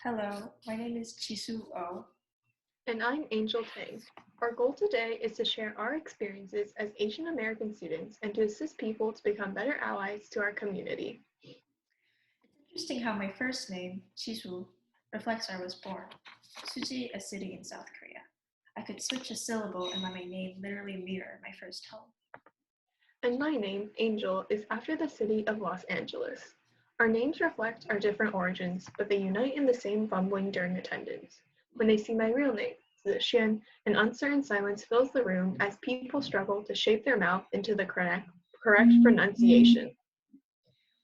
Hello, my name is Chisu O. And I'm Angel Tang. Our goal today is to share our experiences as Asian American students and to assist people to become better allies to our community. It's interesting how my first name, Chisu, reflects where I was born. Suji, a city in South Korea. I could switch a syllable and let my name literally mirror my first home. And my name, Angel, is after the city of Los Angeles. Our names reflect our different origins, but they unite in the same bumbling during attendance. When they see my real name, Zixuan, an uncertain silence fills the room as people struggle to shape their mouth into the correct pronunciation.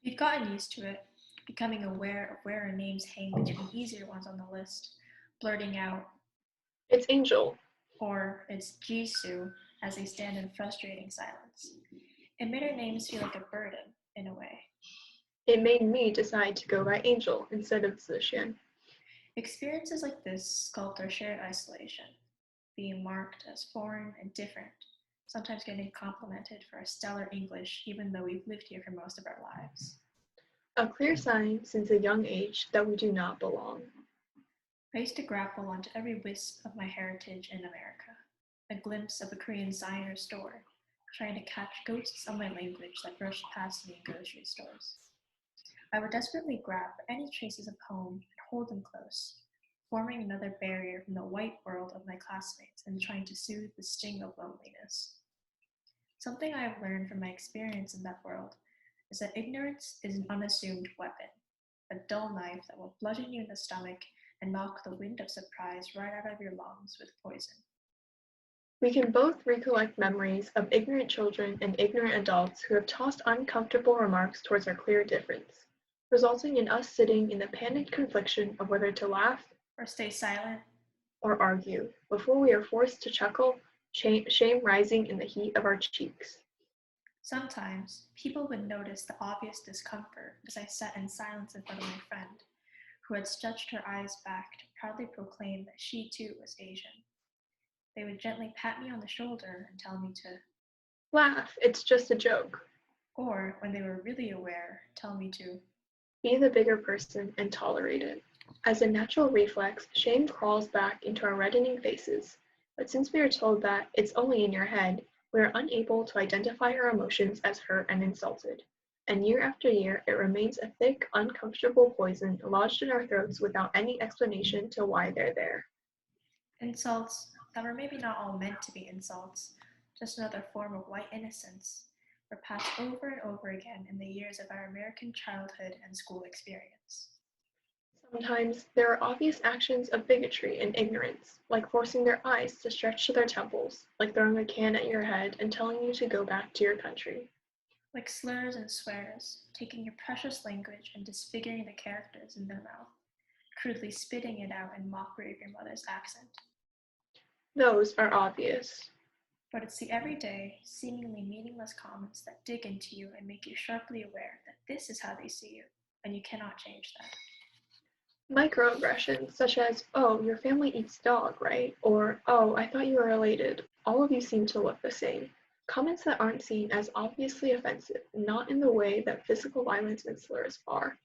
We've gotten used to it, becoming aware of where our names hang between easier ones on the list, blurting out, It's Angel. or it's Jisoo, as they stand in frustrating silence. It made our names feel like a burden, in a way. It made me decide to go by Angel instead of Zixuan. Experiences like this sculpt our shared isolation, being marked as foreign and different, sometimes getting complimented for our stellar English even though we've lived here for most of our lives. A clear sign since a young age that we do not belong. I used to grapple onto every wisp of my heritage in America, a glimpse of a Korean diner store, trying to catch ghosts of my language that brushed past me in grocery stores. I would desperately grab any traces of home and hold them close, forming another barrier from the white world of my classmates and trying to soothe the sting of loneliness. Something I have learned from my experience in that world is that ignorance is an unassumed weapon, a dull knife that will bludgeon you in the stomach and knock the wind of surprise right out of your lungs with poison. We can both recollect memories of ignorant children and ignorant adults who have tossed uncomfortable remarks towards our clear difference, resulting in us sitting in the panicked confliction of whether to laugh Or stay silent. or argue before we are forced to chuckle, shame rising in the heat of our cheeks. Sometimes people would notice the obvious discomfort as I sat in silence in front of my friend, who had stretched her eyes back to proudly proclaim that she too was Asian. They would gently pat me on the shoulder and tell me to, Laugh, it's just a joke. or when they were really aware, tell me to. Be the bigger person and tolerate it. As a natural reflex, shame crawls back into our reddening faces, but since we are told that it's only in your head, we are unable to identify our emotions as hurt and insulted. And year after year, it remains a thick, uncomfortable poison lodged in our throats without any explanation to why they're there. Insults that were maybe not all meant to be insults, just another form of white innocence, were passed over and over again in the years of our American childhood and school experience. Sometimes there are obvious actions of bigotry and ignorance, like forcing their eyes to stretch to their temples, like throwing a can at your head and telling you to go back to your country. Like slurs and swears, taking your precious language and disfiguring the characters in their mouth, crudely spitting it out in mockery of your mother's accent. Those are obvious. But it's the everyday, seemingly meaningless comments that dig into you and make you sharply aware that this is how they see you, and you cannot change that. Microaggressions such as, oh, your family eats dog, right? Or, oh, I thought you were related. All of you seem to look the same. Comments that aren't seen as obviously offensive, not in the way that physical violence and slurs are.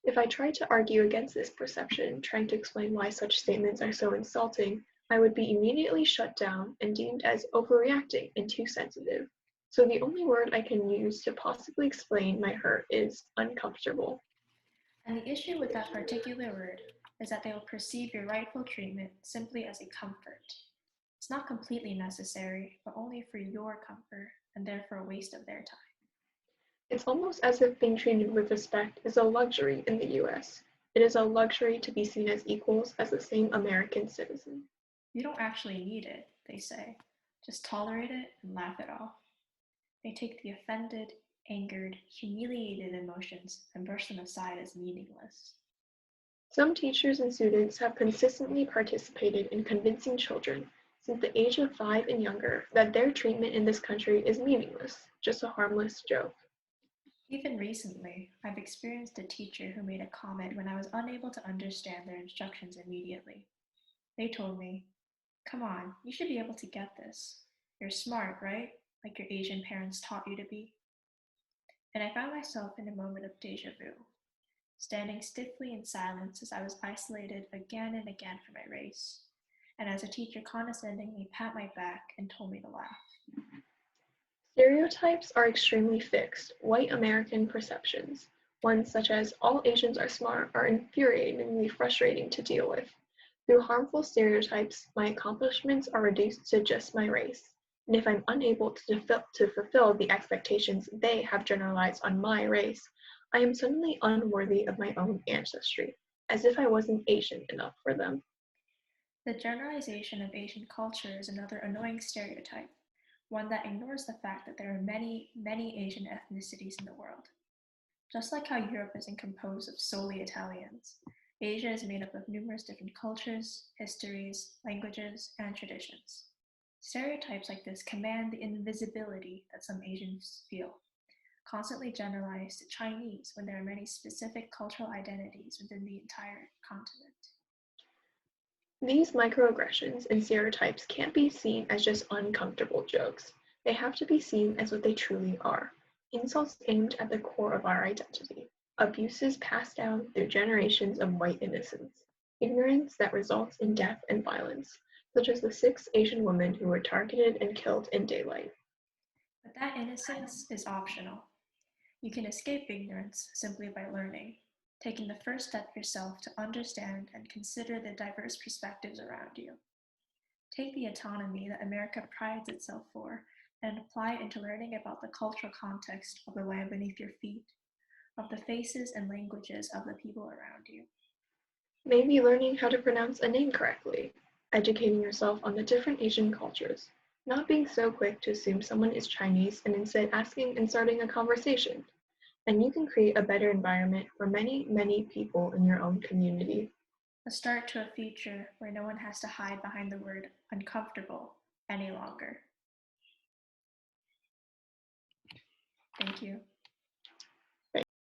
If I tried to argue against this perception, trying to explain why such statements are so insulting, I would be immediately shut down and deemed as overreacting and too sensitive. So the only word I can use to possibly explain my hurt is uncomfortable. And the issue with that particular word is that they will perceive your rightful treatment simply as a comfort. It's not completely necessary, but only for your comfort, and therefore a waste of their time. It's almost as if being treated with respect is a luxury in the US. It is a luxury to be seen as equals as the same American citizen. You don't actually need it, they say. Just tolerate it and laugh it off. They take the offended, angered, humiliated emotions and brush them aside as meaningless. Some teachers and students have consistently participated in convincing children since the age of 5 and younger that their treatment in this country is meaningless, just a harmless joke. Even recently, I've experienced a teacher who made a comment when I was unable to understand their instructions immediately. They told me, "Come on, you should be able to get this. You're smart, right? Like your Asian parents taught you to be." And I found myself in a moment of deja vu. standing stiffly in silence as I was isolated again and again for my race, and as a teacher condescendingly pat my back and told me to laugh. Stereotypes are extremely fixed, white American perceptions. Ones such as all Asians are smart are infuriatingly frustrating to deal with. Through harmful stereotypes, my accomplishments are reduced to just my race. And if I'm unable to fulfill the expectations they have generalized on my race, I am suddenly unworthy of my own ancestry, as if I wasn't Asian enough for them. The generalization of Asian culture is another annoying stereotype, one that ignores the fact that there are many, many Asian ethnicities in the world. Just like how Europe isn't composed of solely Italians, Asia is made up of numerous different cultures, histories, languages, and traditions. Stereotypes like this command the invisibility that some Asians feel, constantly generalized to Chinese when there are many specific cultural identities within the entire continent. These microaggressions and stereotypes can't be seen as just uncomfortable jokes. They have to be seen as what they truly are: insults aimed at the core of our identity, abuses passed down through generations of white innocence, ignorance that results in death and violence, such as the 6 Asian women who were targeted and killed in daylight. But that innocence is optional. You can escape ignorance simply by learning, taking the first step yourself to understand and consider the diverse perspectives around you. Take the autonomy that America prides itself for and apply it into learning about the cultural context of the land beneath your feet, of the faces and languages of the people around you. Maybe learning how to pronounce a name correctly, educating yourself on the different Asian cultures, not being so quick to assume someone is Chinese and instead asking and starting a conversation. And you can create a better environment for many, many people in your own community. A start to a future where no one has to hide behind the word uncomfortable any longer. Thank you.